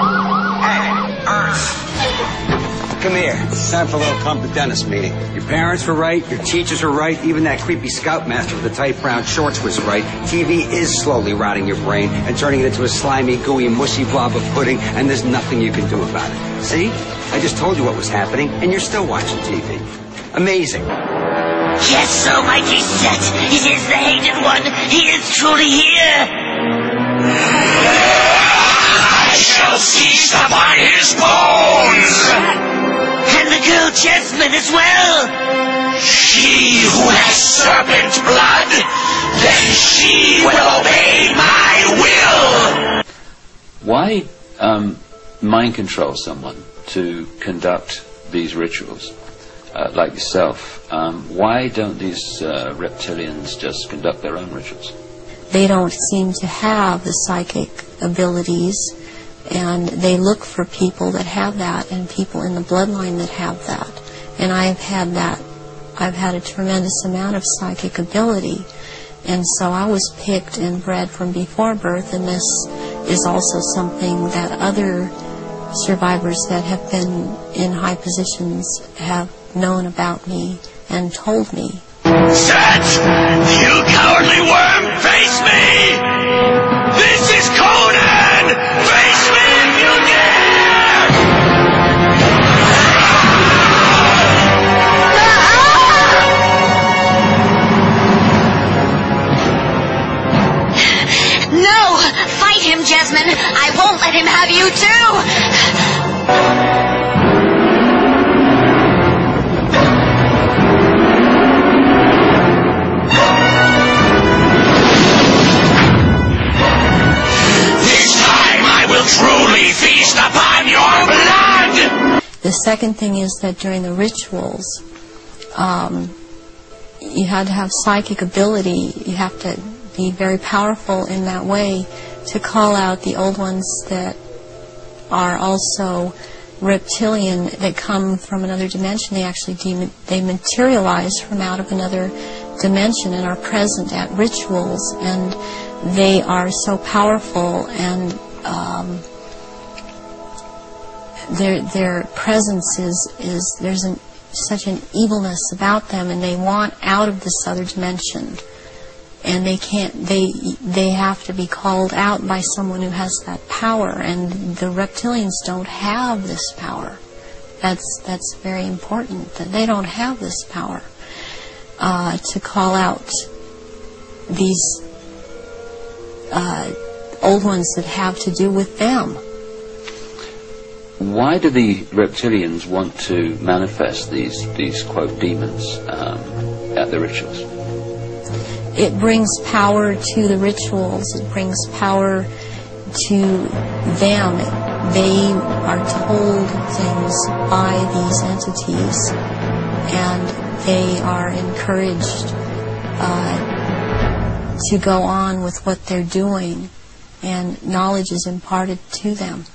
Hey, Earth. Come here. It's time for a little come to dentist meeting. Your parents were right. Your teachers were right. Even that creepy scoutmaster with the tight brown shorts was right. TV is slowly rotting your brain and turning it into a slimy, gooey, mushy blob of pudding, and there's nothing you can do about it. See? I just told you what was happening, and you're still watching TV. Amazing. Yes, almighty set. It is the hated one. He is truly here. I shall feast upon his bones. And the girl Jasmine as well. She who has serpent blood, then she will obey my will. Why mind control someone to conduct these rituals, like yourself? Why don't these reptilians just conduct their own rituals? They don't seem to have the psychic abilities, and they look for people that have that and people in the bloodline that have that. And I've had that. I've had a tremendous amount of psychic ability, and so I was picked and bred from before birth, and this is also something that other survivors that have been in high positions have known about me and told me. Set! You cowardly worm! Face me! This is Conan! Face me if you dare! No! Fight him, Jasmine! I won't let him have you too! Truly feast upon your blood! The second thing is that during the rituals, you had to have psychic ability. You have to be very powerful in that way to call out the old ones that are also reptilian, that come from another dimension. They actually they materialize from out of another dimension and are present at rituals, and they are so powerful, and their presence is there's such an evilness about them, and they want out of this other dimension, and they can't. They have to be called out by someone who has that power, and the reptilians don't have this power. That's very important, that they don't have this power to call out these old ones that have to do with them. Why do the reptilians want to manifest these quote demons at the rituals? It brings power to the rituals. It brings power to them. They are told things by these entities, and they are encouraged to go on with what they're doing, and knowledge is imparted to them.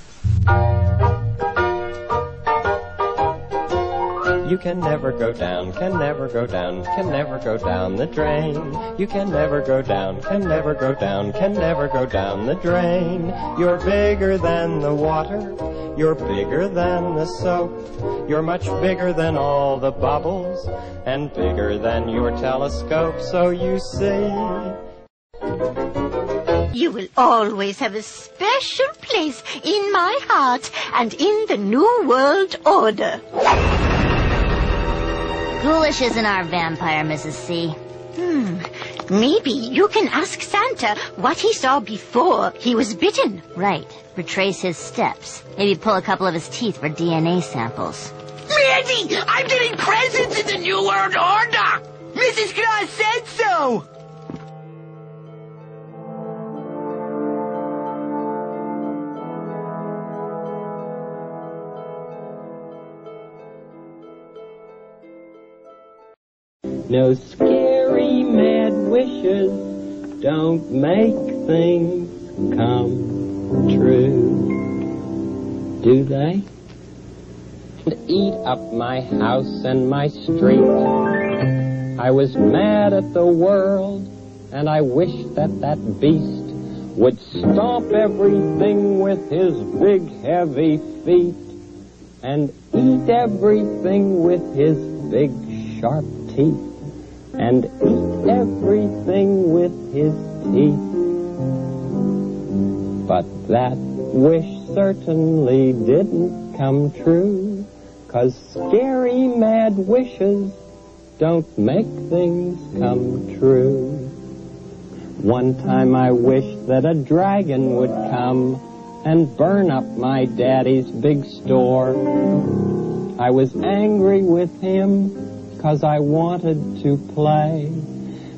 You can never go down, can never go down, can never go down the drain. You can never go down, can never go down, can never go down the drain. You're bigger than the water, you're bigger than the soap. You're much bigger than all the bubbles, and bigger than your telescope, so you see. You will always have a special place in my heart and in the New World Order. Ghoulish isn't our vampire, Mrs. C. Maybe you can ask Santa what he saw before he was bitten. Right. Retrace his steps. Maybe pull a couple of his teeth for DNA samples. Mandy, I'm getting presents in the New World Order! Mrs. Claus said so! No scary mad wishes don't make things come true, do they? And eat up my house and my street. I was mad at the world, and I wished that that beast would stomp everything with his big heavy feet and eat everything with his big sharp teeth and eat everything with his teeth. But that wish certainly didn't come true, 'cause scary mad wishes don't make things come true. One time I wished that a dragon would come and burn up my daddy's big store. I was angry with him 'cause I wanted to play,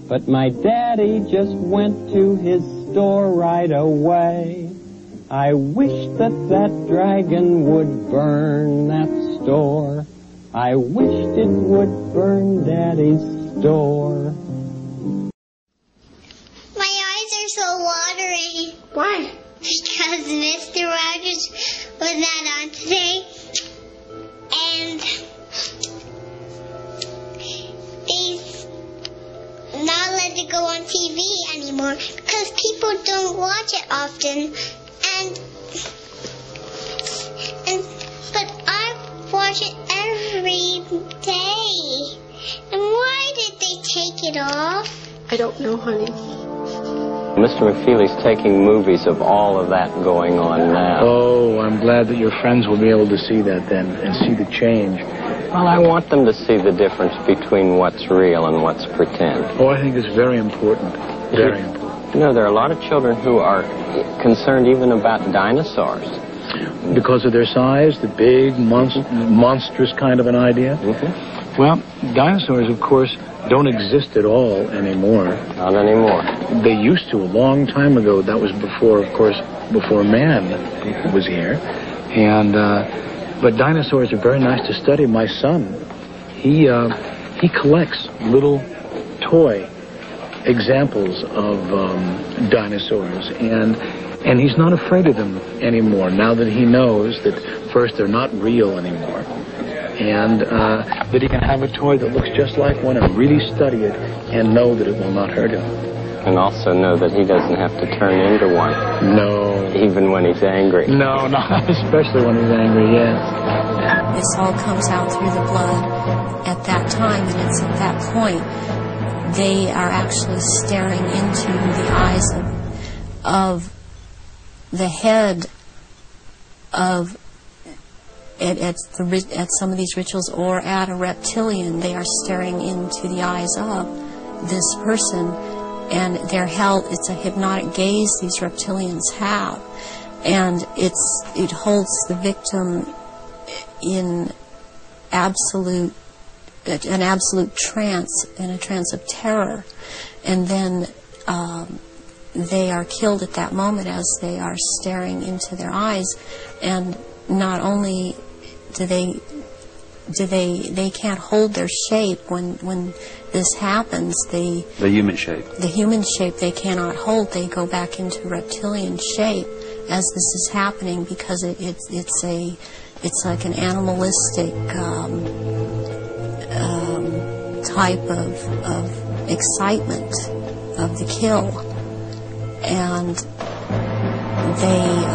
but my daddy just went to his store right away. I wished that that dragon would burn that store. I wished it would burn Daddy's store. My eyes are so watery. Why? Because Mr. Rogers was not on today, and he's not allowed to go on TV anymore because people don't watch it often. But I watch it every day. And why did they take it off? I don't know, honey. Mr. McFeely's taking movies of all of that going on now. Oh, I'm glad that your friends will be able to see that then and see the change. Well, I want them to see the difference between what's real and what's pretend. Oh, I think it's very important. Very important. You know, there are a lot of children who are concerned even about dinosaurs. Because of their size, the big, monstrous kind of an idea? Mm-hmm. Well, dinosaurs, of course, don't exist at all anymore. Not anymore. They used to a long time ago. That was before, of course, before man was here. And, but dinosaurs are very nice to study. My son, he collects little toy examples of dinosaurs, and he's not afraid of them anymore now that he knows that first they're not real anymore, and that he can have a toy that looks just like one and really study it and know that it will not hurt him. And also know that he doesn't have to turn into one. No. Even when he's angry. No, not especially when he's angry, yes. This all comes out through the blood at that time, and it's at that point they are actually staring into the eyes of the head of at some of these rituals, or at a reptilian. They are staring into the eyes of this person, and they're held. It's a hypnotic gaze these reptilians have, and it holds the victim in an absolute trance, in a trance of terror, and then they are killed at that moment as they are staring into their eyes. And not only do they can't hold their shape when this happens. The human shape they cannot hold. They go back into reptilian shape as this is happening, because it's like an animalistic type of excitement of the kill, and they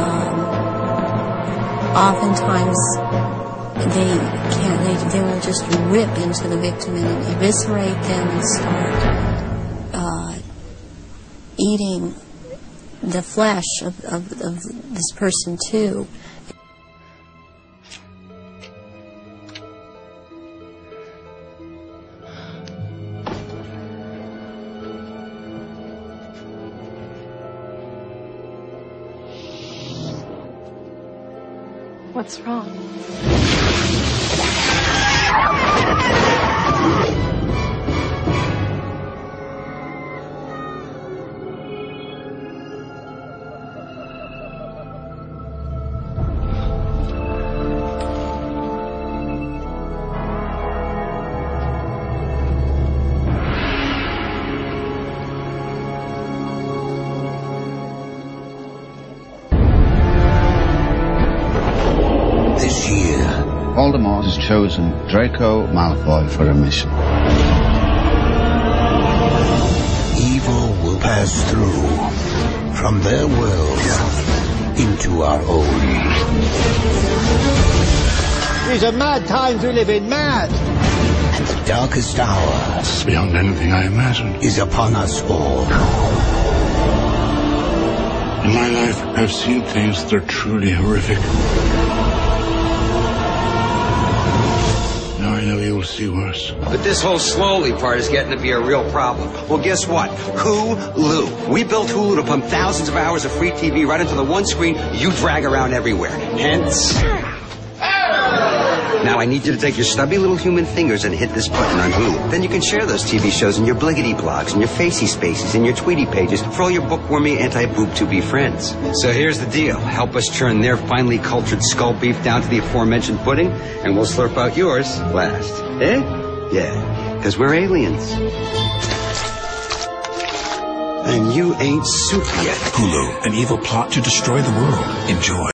oftentimes they will just rip into the victim and eviscerate them and start eating the flesh of this person too. What's wrong? Voldemort has chosen Draco Malfoy for a mission. Evil will pass through, from their world into our own. These are mad times we live in, mad! And the darkest hour, it's beyond anything I imagined, is upon us all. In my life, I've seen things that are truly horrific. Now I know you will see worse. But this whole slowly part is getting to be a real problem. Well, guess what? Hulu. We built Hulu to pump thousands of hours of free TV right into the one screen you drag around everywhere. Hence... Now I need you to take your stubby little human fingers and hit this button on Hulu. Then you can share those TV shows in your bliggity blogs and your facey spaces and your tweety pages for all your bookwormy anti-boob-to-be friends. So here's the deal. Help us churn their finely cultured skull beef down to the aforementioned pudding, and we'll slurp out yours last. Eh? Yeah, because we're aliens. And you ain't soup yet. Hulu, an evil plot to destroy the world. Enjoy.